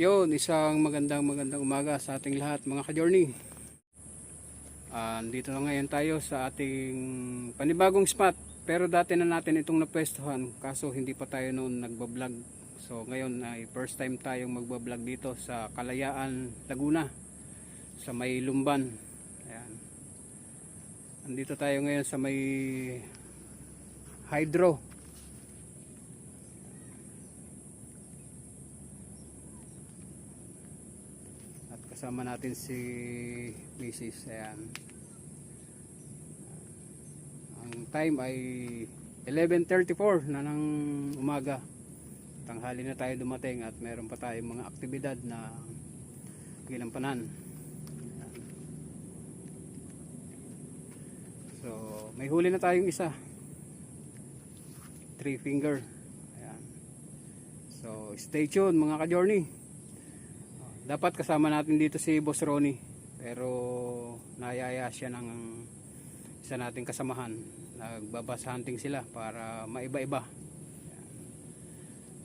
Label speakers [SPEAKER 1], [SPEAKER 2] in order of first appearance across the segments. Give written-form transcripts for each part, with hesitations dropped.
[SPEAKER 1] Ayun, isang magandang umaga sa ating lahat mga ka-journey. Dito na ngayon tayo sa ating panibagong spot. Pero dati na natin itong napwestuhan, kaso hindi pa tayo noon nagbablog. So ngayon ay first time tayong magbablog dito sa Kalayaan, Laguna, sa may Lumban. Ayan. Andito tayo ngayon sa may Hydro. Kasama natin si Mrs. Ayan. Ang time ay 11:34 na ng umaga. Tanghali na tayo dumating at meron pa tayong mga aktibidad na ginampanan. So, may huli na tayong isa. 3 finger. Ayan. So, stay tuned mga ka-journey. Dapat kasama natin dito si Boss Ronnie, pero nayaya siya ng isa nating kasamahan. Nagbabas hunting sila para maiba-iba.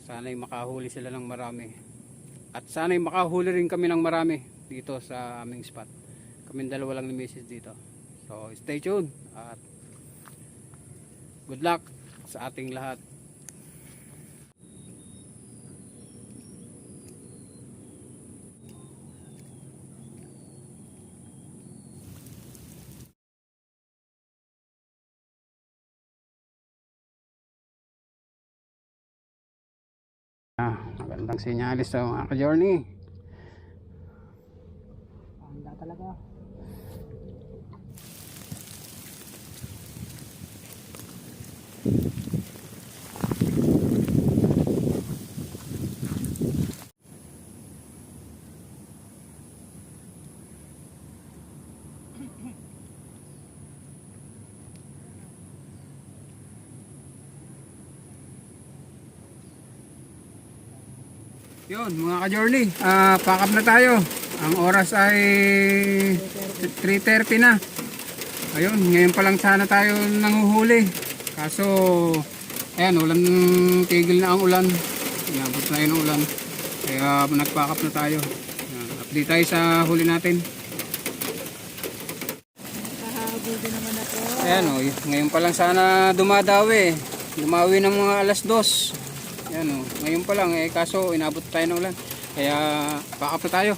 [SPEAKER 1] Sana'y makahuli sila ng marami. At sana'y makahuli rin kami ng marami dito sa aming spot. Kaming dalawa lang ni Mrs. dito. So stay tuned at good luck sa ating lahat. Magandang sinyalis sa mga ka-journey.
[SPEAKER 2] Panda talaga.
[SPEAKER 1] Yun mga ka-journey, pack up na tayo. Ang oras ay 3:30 na. Ayun, ngayon pa lang sana tayo nanguhuli. Kaso, ayan, tigil na ang ulan. Inabot na yun ang ulan. Kaya nag-pack up na tayo. Ayan, update tayo sa huli natin.
[SPEAKER 2] Kahabol din naman ako.
[SPEAKER 1] Ayan o, ngayon pa lang sana dumadawi. Dumawi ng mga alas 2. Ayan o, ngayon pa lang kaso inabot tayo ng ulan. Kaya pack up na tayo.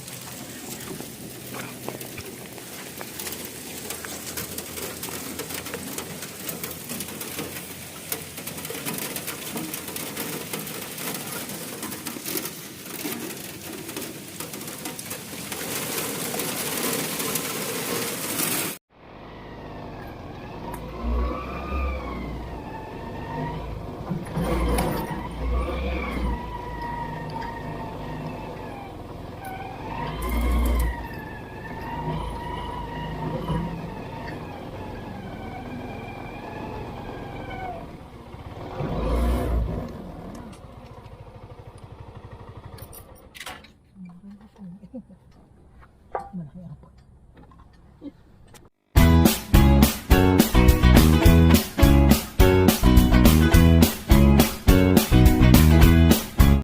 [SPEAKER 2] Malaki ata.